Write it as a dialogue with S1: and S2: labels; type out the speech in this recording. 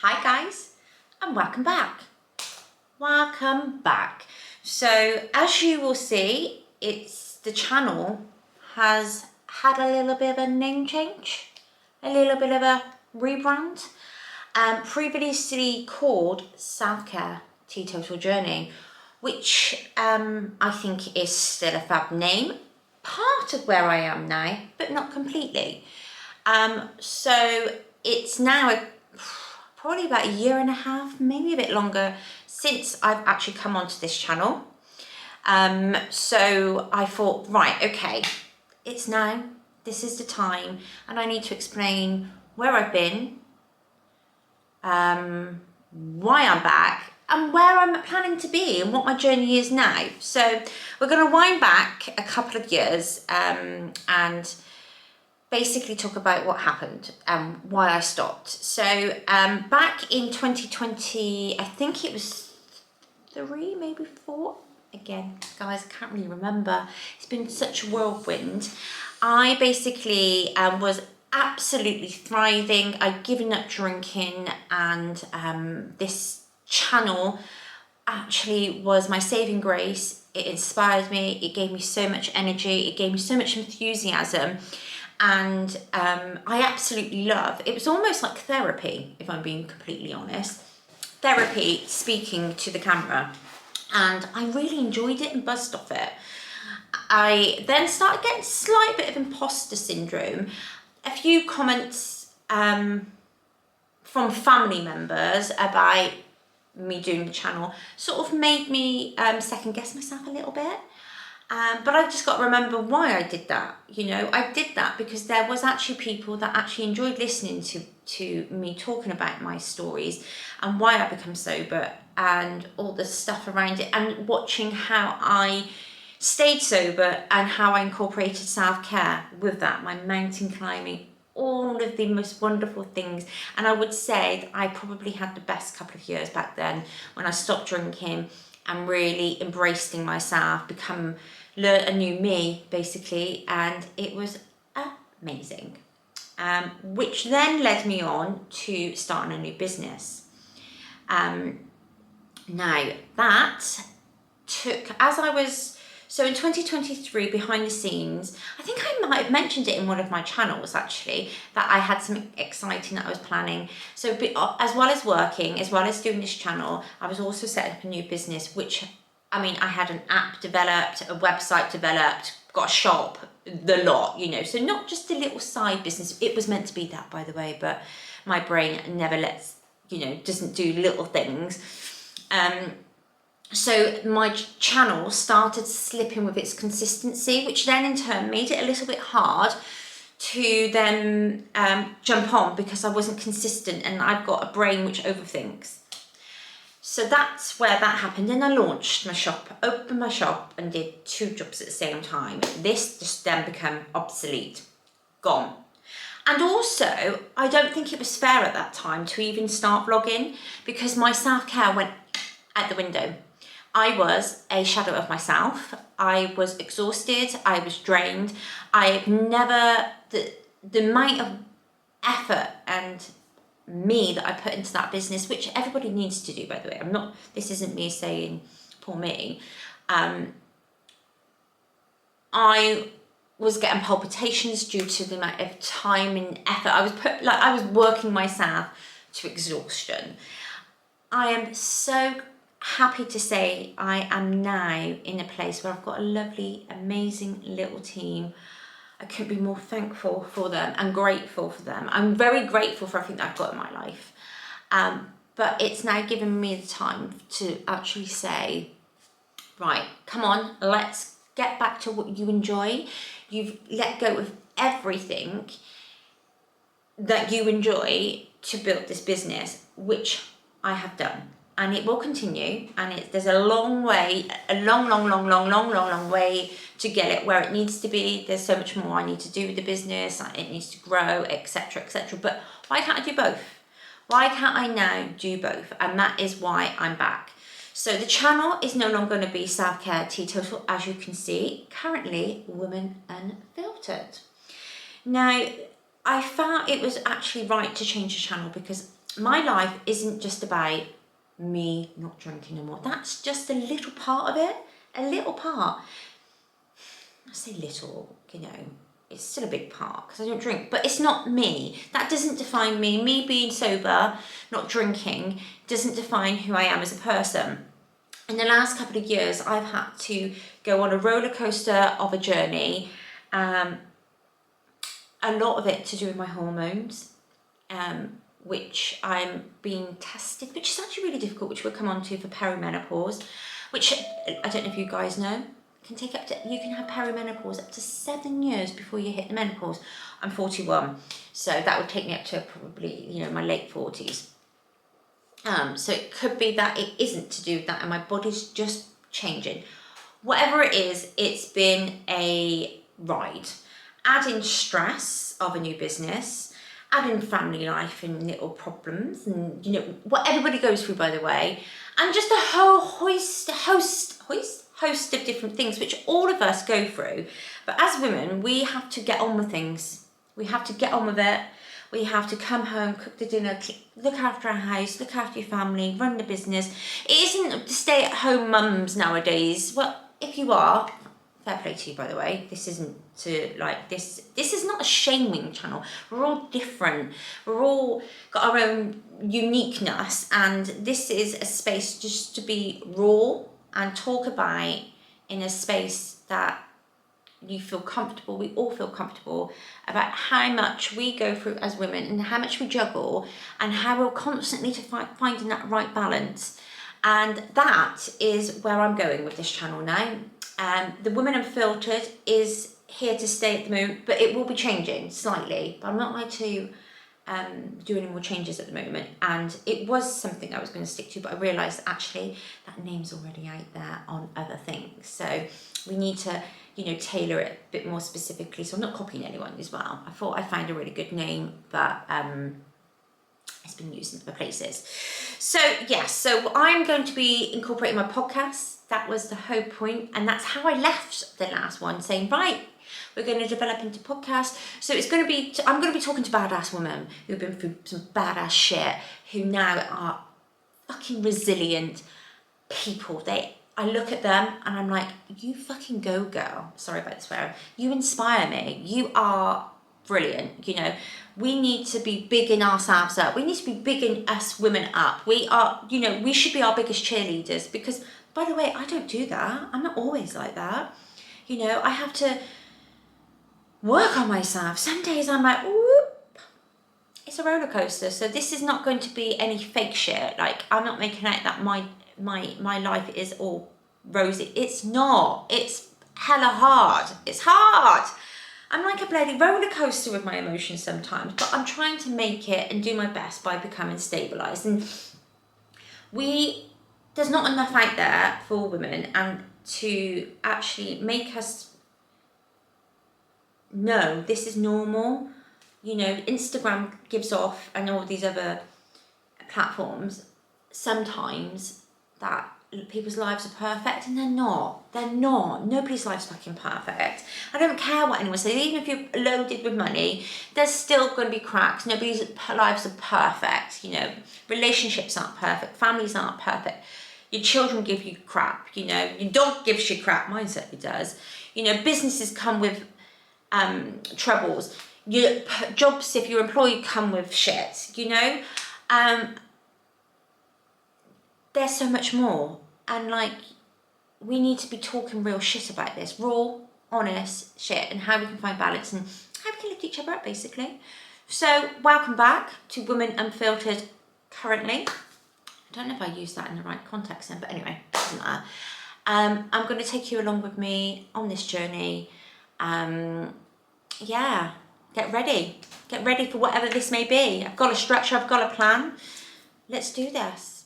S1: Hi guys, and welcome back. Welcome back. So as you will see, the channel has had a little bit of a name change, a little bit of a rebrand. Previously called Self-Care Teetotal Journey, which I think is still a fab name, part of where I am now, but not completely. So it's now probably about a year and a half, maybe a bit longer, since I've actually come onto this channel. So I thought, right, okay, it's now, this is the time, and I need to explain where I've been, why I'm back, and where I'm planning to be and what my journey is now. So we're going to wind back a couple of years and basically talk about what happened and why I stopped. So back in 2020, I think it was 3, maybe 4. Again, guys, I can't really remember. It's been such a whirlwind. I basically was absolutely thriving. I'd given up drinking, and this channel actually was my saving grace. It inspired me. It gave me so much energy. It gave me so much enthusiasm. And I absolutely love, it was almost like therapy, if I'm being completely honest. Therapy, speaking to the camera. And I really enjoyed it and buzzed off it. I then started getting a slight bit of imposter syndrome. A few comments from family members about me doing the channel sort of made me second guess myself a little bit. But I've just got to remember why I did that. You know, I did that because there was actually people that actually enjoyed listening to me talking about my stories and why I become sober and all the stuff around it, and watching how I stayed sober and how I incorporated self-care with that, my mountain climbing, all of the most wonderful things. And I would say that I probably had the best couple of years back then when I stopped drinking and really embracing myself, learn a new me basically, and it was amazing. Which then led me on to starting a new business. Now that took, so in 2023, behind the scenes, I think I might have mentioned it in one of my channels actually, that I had something exciting that I was planning. So as well as working, as well as doing this channel, I was also setting up a new business, which, I mean, I had an app developed, a website developed, got a shop, the lot, you know. So not just a little side business. It was meant to be that, by the way, but my brain never doesn't do little things. So my channel started slipping with its consistency, which then in turn made it a little bit hard to then jump on, because I wasn't consistent and I've got a brain which overthinks. So that's where that happened. And I launched my shop, opened my shop and did 2 jobs at the same time. This just then became obsolete, gone. And also, I don't think it was fair at that time to even start vlogging, because my self-care went out the window. I was a shadow of myself. I was exhausted. I was drained. I've never, the amount of effort and me that I put into that business, which everybody needs to do, by the way. This isn't me saying, poor me. I was getting palpitations due to the amount of time and effort I was working myself to exhaustion. I am so happy to say I am now in a place where I've got a lovely, amazing little team. I couldn't be more thankful for them and grateful for them. I'm very grateful for everything that I've got in my life. But it's now given me the time to actually say, right, come on, let's get back to what you enjoy. You've let go of everything that you enjoy to build this business, which I have done. And it will continue, and there's a long way, a long way to get it where it needs to be. There's so much more I need to do with the business. It needs to grow, etc., etc. But why can't I do both? Why can't I now do both? And that is why I'm back. So the channel is no longer going to be Self-Care Teetotal, as you can see. Currently, Woman Unfiltered. Now, I felt it was actually right to change the channel because my life isn't just about me not drinking anymore. That's just a little part of it, a little part. I say little, you know, it's still a big part because I don't drink, but it's not me. That doesn't define me. Me being sober, not drinking, doesn't define who I am as a person. In the last couple of years, I've had to go on a roller coaster of a journey. A lot of it to do with my hormones, which I'm being tested, which is actually really difficult, which we'll come on to for perimenopause, which I don't know if you guys know. You can have perimenopause up to 7 years before you hit the menopause. I'm 41, so that would take me up to probably, you know, my late 40s. So it could be that it isn't to do with that and my body's just changing. Whatever it is, it's been a ride. Add in stress of a new business, add in family life and little problems and, you know, what everybody goes through, by the way, and just a whole host of different things which all of us go through. But as women, we have to get on with things. We have to get on with it. We have to come home, cook the dinner, look after our house, look after your family, run the business. It isn't to stay at home mums nowadays. Well, if you are, fair play to you, by the way. This isn't to like this. This is not a shaming channel. We're all different. We're all got our own uniqueness, and this is a space just to be raw and talk about in a space that you feel comfortable, we all feel comfortable about how much we go through as women and how much we juggle and how we're constantly finding that right balance. And that is where I'm going with this channel now. The Woman Unfiltered is here to stay at the moment, but it will be changing slightly, but I'm not going to do any more changes at the moment. And it was something I was going to stick to, but I realised that actually that name's already out there on other things. So we need to, you know, tailor it a bit more specifically. So I'm not copying anyone as well. I thought I found a really good name, but it's been used in other places. So yes, so I'm going to be incorporating my podcast. That was the whole point, and that's how I left the last one, saying, right, we're going to develop into podcast. So it's going to be, I'm going to be talking to badass women who've been through some badass shit, who now are fucking resilient people. I look at them and I'm like, you fucking go, girl. Sorry about the swearing. You inspire me. You are brilliant. You know, we need to be bigging ourselves up. We need to be bigging us women up. We are, you know, we should be our biggest cheerleaders, because, by the way, I don't do that. I'm not always like that. You know, I have to work on myself. Some days I'm like, whoop, it's a roller coaster. So this is not going to be any fake shit. Like, I'm not making out that my life is all rosy. It's not. It's hella hard. It's hard. I'm like a bloody roller coaster with my emotions sometimes, but I'm trying to make it and do my best by becoming stabilised. And there's not enough out there for women, and to actually make us know this is normal. You know, Instagram gives off, and all these other platforms, sometimes that people's lives are perfect, and they're not. They're not. Nobody's life's fucking perfect. I don't care what anyone says. Even if you're loaded with money, there's still going to be cracks. Nobody's lives are perfect. You know, relationships aren't perfect. Families aren't perfect. Your children give you crap. You know, your dog gives you crap. Mine certainly does. You know, businesses come with troubles. Your jobs, if you're employed, come with shit. You know, there's so much more, and like, we need to be talking real shit about this, raw, honest shit, and how we can find balance and how we can lift each other up, basically. So welcome back to Women Unfiltered currently. I don't know if I used that in the right context then, but anyway, doesn't matter. I'm going to take you along with me on this journey. Yeah, get ready for whatever this may be. I've got a structure, I've got a plan. Let's do this.